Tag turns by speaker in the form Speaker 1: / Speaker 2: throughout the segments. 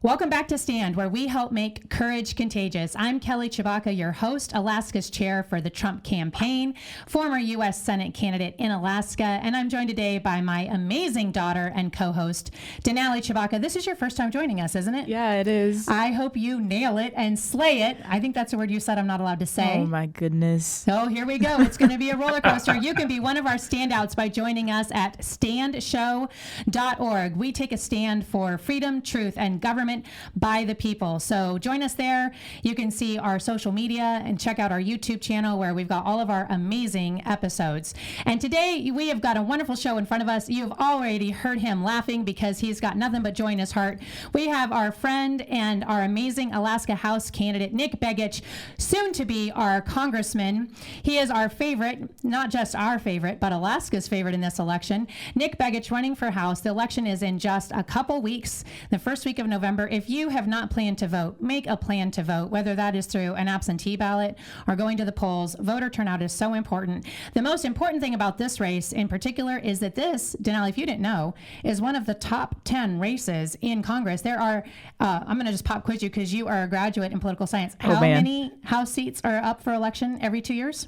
Speaker 1: Welcome back to Stand, where we help make courage contagious. I'm Kelly Tshibaka, your host, Alaska's chair for the Trump campaign, former U.S. Senate candidate in Alaska, and I'm joined today by my amazing daughter and co-host, Denali Tshibaka. This is your first time joining us, isn't it?
Speaker 2: Yeah, it is.
Speaker 1: I hope you nail it and slay it. I think that's a word you said I'm not allowed to say.
Speaker 2: Oh, my goodness.
Speaker 1: So here we go. It's going to be a roller coaster. You can be one of our standouts by joining us at standshow.org. We take a stand for freedom, truth, and government by the people. So join us there. You can see our social media and check out our YouTube channel where we've got all of our amazing episodes. And today we have got a wonderful show in front of us. You've already heard him laughing because he's got nothing but joy in his heart. We have our friend and our amazing Alaska House candidate, Nick Begich, soon to be our congressman. He is our favorite, not just our favorite, but Alaska's favorite in this election. Nick Begich running for House. The election is in just a couple weeks, the first week of November. If you have not planned to vote, make a plan to vote, whether that is through an absentee ballot or going to the polls. Voter turnout is so important. The most important thing about this race in particular is that this, Denali, if you didn't know, is one of the top 10 races in Congress. There are, I'm going to just pop quiz you because you are a graduate in political science. How many House seats are up for election every 2 years?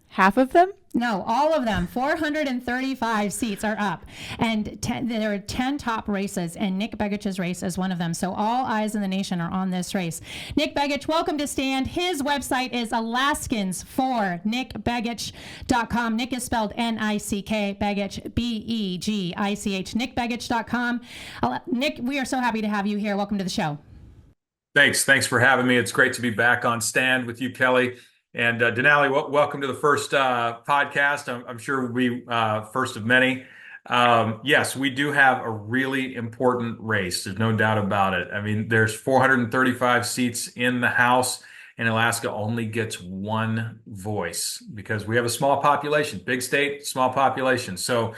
Speaker 2: Half of them?
Speaker 1: No, all of them. 435 seats are up. And there are 10 top races, and Nick Begich's race is one of them. So all eyes in the nation are on this race. Nick Begich, welcome to Stand. His website is alaskans4nickbegich.com. Nick is spelled N-I-C-K, Begich, B-E-G-I-C-H, nickbegich.com. Nick, we are so happy to have you here. Welcome to the show.
Speaker 3: Thanks for having me. It's great to be back on Stand with you, Kelly. And Denali, welcome to the first podcast. I'm sure we'll be first of many. Yes, we do have a really important race. There's no doubt about it. I mean, there's 435 seats in the House, and Alaska only gets one voice because we have a small population, big state, small population. So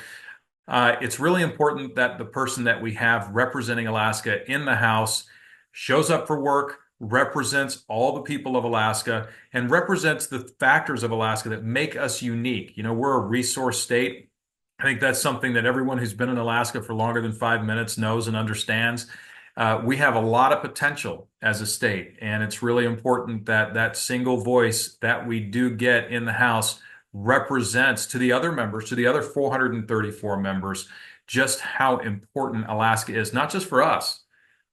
Speaker 3: it's really important that the person that we have representing Alaska in the House shows up for work, represents all the people of Alaska, and represents the factors of Alaska that make us unique. You know, we're a resource state. I think that's something that everyone who's been in Alaska for longer than 5 minutes knows and understands. We have a lot of potential as a state, and it's really important that that single voice that we do get in the House represents to the other members, to the other 434 members, just how important Alaska is, not just for us,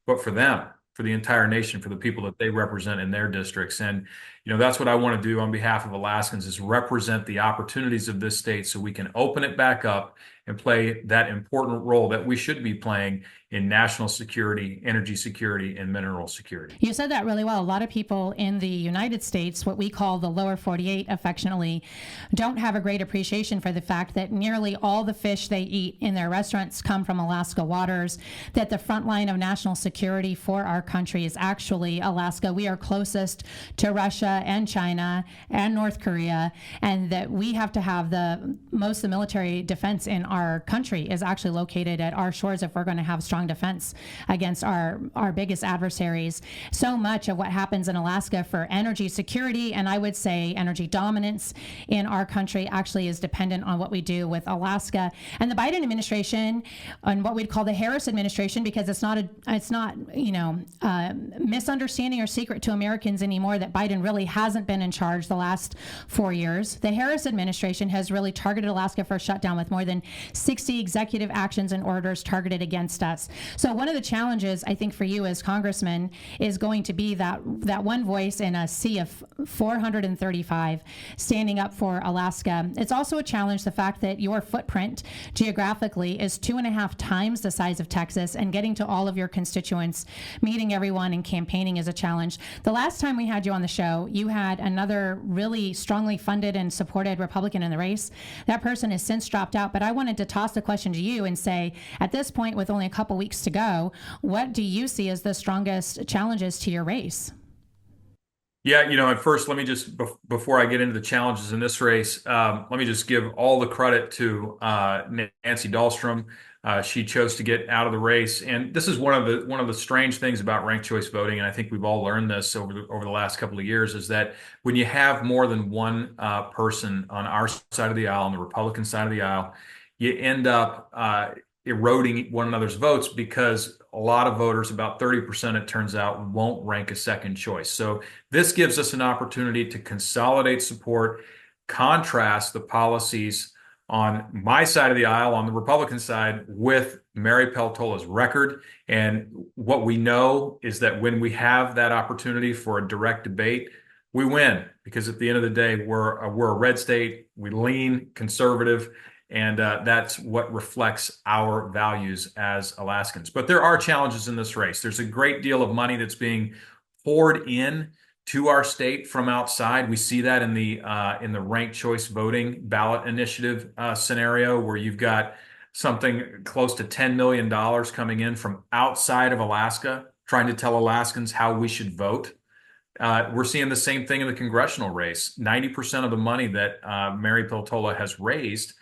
Speaker 3: but for them, for the entire nation, for the people that they represent in their districts. And, you know, that's what I want to do on behalf of Alaskans, is represent the opportunities of this state so we can open it back up and play that important role that we should be playing in national security, energy security, and mineral security.
Speaker 1: You said that really well. A lot of people in the United States, what we call the lower 48 affectionately, don't have a great appreciation for the fact that nearly all the fish they eat in their restaurants come from Alaska waters, that the front line of national security for our country is actually Alaska. We are closest to Russia and China and North Korea, and that we have to have most of the military defense in our country is actually located at our shores if we're going to have strong defense against our biggest adversaries. So much of what happens in Alaska for energy security, and I would say energy dominance in our country, actually is dependent on what we do with Alaska. And the Biden administration, and what we'd call the Harris administration, because it's not misunderstanding or secret to Americans anymore that Biden really hasn't been in charge the last 4 years. The Harris administration has really targeted Alaska for a shutdown with more than 60 executive actions and orders targeted against us. So one of the challenges, I think, for you as congressman is going to be that one voice in a sea of 435 standing up for Alaska. It's also a challenge, the fact that your footprint geographically is 2.5 times the size of Texas, and getting to all of your constituents, meeting everyone, and campaigning is a challenge. The last time we had you on the show, you had another really strongly funded and supported Republican in the race. That person has since dropped out, but I wanted to toss the question to you and say, at this point, with only a couple weeks to go, what do you see as the strongest challenges to your race?
Speaker 3: Yeah, you know, at first, let me just, before I get into the challenges in this race, let me just give all the credit to Nancy Dahlstrom. She chose to get out of the race, and this is one of the strange things about ranked choice voting, and I think we've all learned this over the last couple of years, is that when you have more than one person on our side of the aisle, on the Republican side of the aisle, you end up eroding one another's votes because a lot of voters, about 30%, it turns out, won't rank a second choice. So this gives us an opportunity to consolidate support, contrast the policies on my side of the aisle, on the Republican side, with Mary Peltola's record. And what we know is that when we have that opportunity for a direct debate, we win, because at the end of the day, we're a red state. We lean conservative, and that's what reflects our values as Alaskans. But there are challenges in this race. There's a great deal of money that's being poured in to our state from outside. We see that in the ranked choice voting ballot initiative scenario, where you've got something close to $10 million coming in from outside of Alaska, trying to tell Alaskans how we should vote. We're seeing the same thing in the congressional race. 90% of the money that Mary Peltola has raised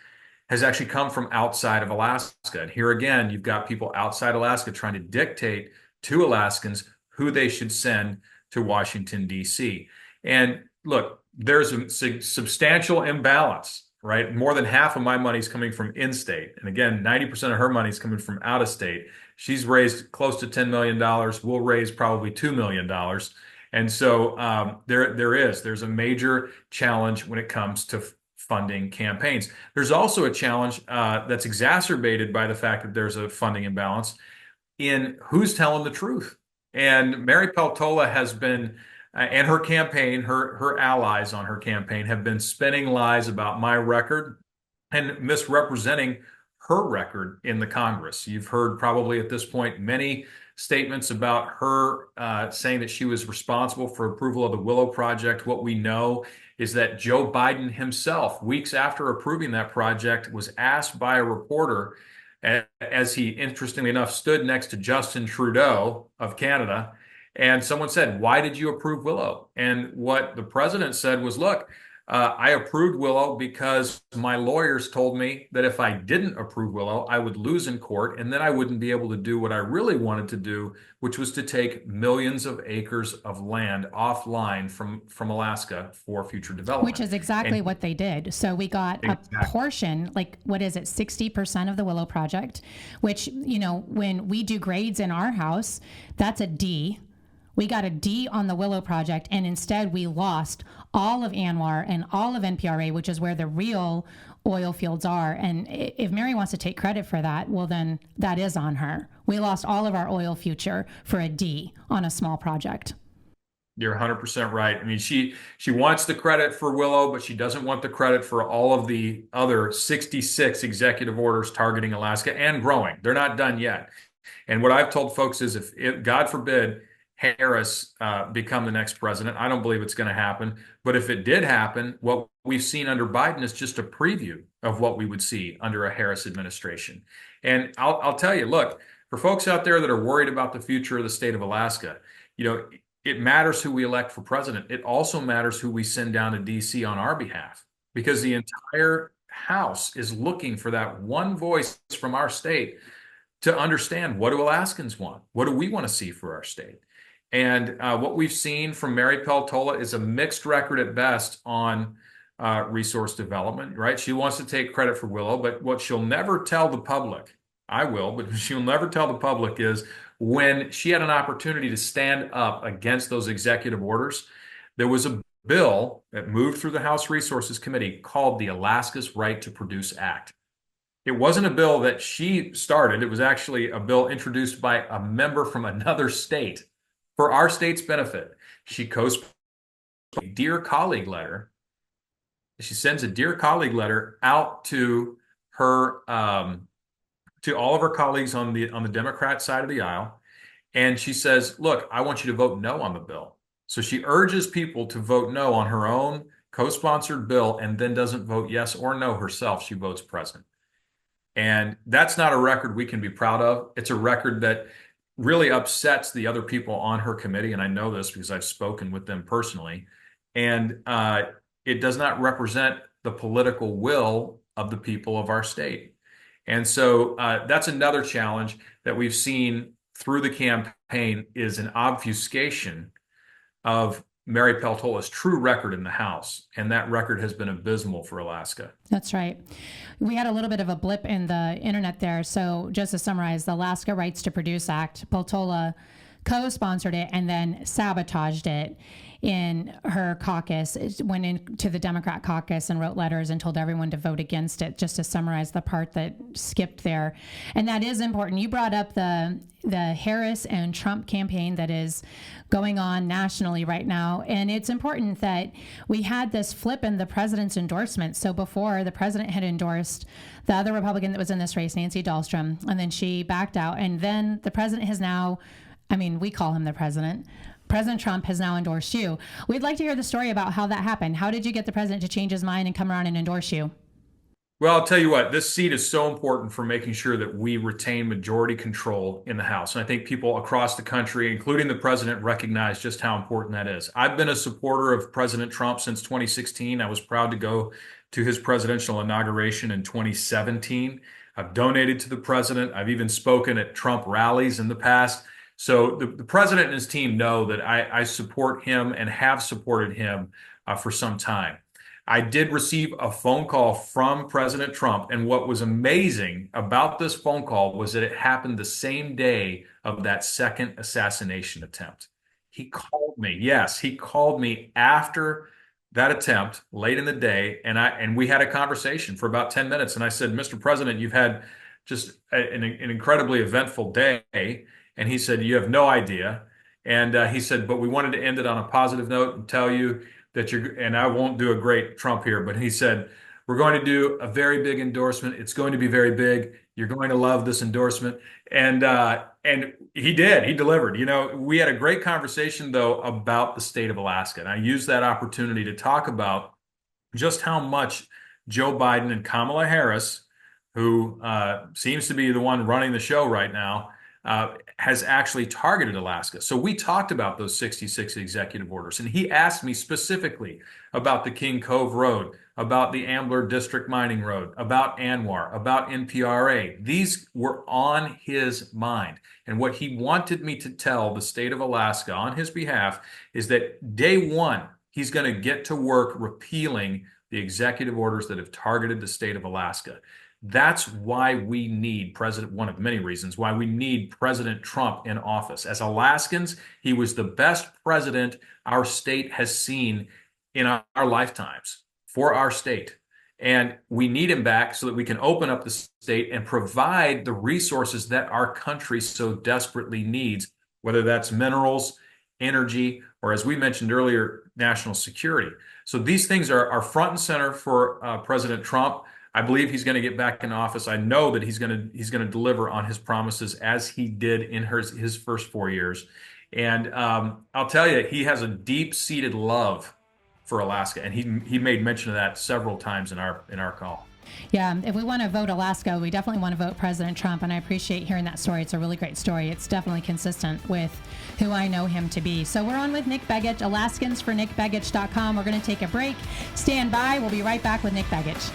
Speaker 3: has actually come from outside of Alaska. And here again, you've got people outside Alaska trying to dictate to Alaskans who they should send to Washington, D.C. And look, there's a substantial imbalance, right? More than half of my money is coming from in-state. And again, 90% of her money is coming from out of state. She's raised close to $10 million. We'll raise probably $2 million. And so there's a major challenge when it comes to funding campaigns. There's also a challenge that's exacerbated by the fact that there's a funding imbalance in who's telling the truth. And Mary Peltola has been, and her campaign, her allies on her campaign have been spinning lies about my record and misrepresenting her record in the Congress. You've heard probably at this point many statements about her saying that she was responsible for approval of the Willow Project. What we know is that Joe Biden himself, weeks after approving that project, was asked by a reporter, as he, interestingly enough, stood next to Justin Trudeau of Canada, and someone said, "Why did you approve Willow?" And what the president said was, "Look, I approved Willow because my lawyers told me that if I didn't approve Willow, I would lose in court, and then I wouldn't be able to do what I really wanted to do, which was to take millions of acres of land offline from Alaska for future development."
Speaker 1: Which is exactly what they did. So we got a portion, like, what is it, 60% of the Willow Project, which, when we do grades in our house, that's a D. We got a D on the Willow Project, and instead we lost all of ANWR and all of NPRA, which is where the real oil fields are. And if Mary wants to take credit for that, well, then that is on her. We lost all of our oil future for a D on a small project.
Speaker 3: You're 100% right. I mean, she wants the credit for Willow, but she doesn't want the credit for all of the other 66 executive orders targeting Alaska and growing. They're not done yet. And what I've told folks is, if God forbid, Harris become the next president. I don't believe it's going to happen. But if it did happen, what we've seen under Biden is just a preview of what we would see under a Harris administration. And I'll tell you, look, for folks out there that are worried about the future of the state of Alaska, it matters who we elect for president. It also matters who we send down to D.C. on our behalf, because the entire House is looking for that one voice from our state to understand, what do Alaskans want? What do we want to see for our state? And what we've seen from Mary Peltola is a mixed record at best on resource development, right? She wants to take credit for Willow, but what she'll never tell the public, I will, but she'll never tell the public, is when she had an opportunity to stand up against those executive orders, there was a bill that moved through the House Resources Committee called the Alaska's Right to Produce Act. It wasn't a bill that she started. It was actually a bill introduced by a member from another state for our state's benefit. She co-sponsored a Dear Colleague letter. She sends a Dear Colleague letter out to her, to all of her colleagues on the Democrat side of the aisle. And she says, "Look, I want you to vote no on the bill." So she urges people to vote no on her own co-sponsored bill, and then doesn't vote yes or no herself. She votes present. And that's not a record we can be proud of. It's a record that really upsets the other people on her committee, and I know this because I've spoken with them personally. And it does not represent the political will of the people of our state. And so that's another challenge that we've seen through the campaign, is an obfuscation of Mary Peltola's true record in the House, and that record has been abysmal for Alaska.
Speaker 1: That's right. We had a little bit of a blip in the internet there. So just to summarize, the Alaska Rights to Produce Act, Peltola co-sponsored it and then sabotaged it in her caucus. It went into the Democrat caucus and wrote letters and told everyone to vote against it, just to summarize the part that skipped there. And that is important. You brought up the Harris and Trump campaign that is going on nationally right now. And it's important that we had this flip in the president's endorsement. So before, the president had endorsed the other Republican that was in this race, Nancy Dahlstrom, and then she backed out. And then the president has now, we call him the president. President Trump has now endorsed you. We'd like to hear the story about how that happened. How did you get the president to change his mind and come around and endorse you?
Speaker 3: Well, I'll tell you what, this seat is so important for making sure that we retain majority control in the House. And I think people across the country, including the president, recognize just how important that is. I've been a supporter of President Trump since 2016. I was proud to go to his presidential inauguration in 2017. I've donated to the president. I've even spoken at Trump rallies in the past. So the president and his team know that I support him and have supported him for some time. I did receive a phone call from President Trump, and what was amazing about this phone call was that it happened the same day of that second assassination attempt. He called me. Yes, he called me after that attempt late in the day, and we had a conversation for about 10 minutes. And I said, Mr. President, you've had just an incredibly eventful day. And he said, you have no idea. And he said, but we wanted to end it on a positive note and tell you that and I won't do a great Trump here, but he said, we're going to do a very big endorsement. It's going to be very big. You're going to love this endorsement. And he did. He delivered. We had a great conversation, though, about the state of Alaska. And I used that opportunity to talk about just how much Joe Biden and Kamala Harris, who seems to be the one running the show right now, has actually targeted Alaska. So we talked about those 66 executive orders, and he asked me specifically about the King Cove Road, about the Ambler District Mining Road, about ANWR, about NPRA. These were on his mind. And what he wanted me to tell the state of Alaska on his behalf is that day one, he's going to get to work repealing the executive orders that have targeted the state of Alaska. That's why we need one of many reasons why we need President Trump in office. As Alaskans, he was the best president our state has seen in our lifetimes for our state. And we need him back so that we can open up the state and provide the resources that our country so desperately needs, whether that's minerals, energy, or as we mentioned earlier, national security. So these things are front and center for President Trump. I believe he's going to get back in office. I know that he's going to deliver on his promises as he did in his first 4 years. And I'll tell you, he has a deep-seated love for Alaska, and he made mention of that several times in our call.
Speaker 1: Yeah, if we want to vote Alaska, we definitely want to vote President Trump, and I appreciate hearing that story. It's a really great story. It's definitely consistent with who I know him to be. So we're on with Nick Begich, AlaskansForNickBegich.com. We're going to take a break. Stand by. We'll be right back with Nick Begich.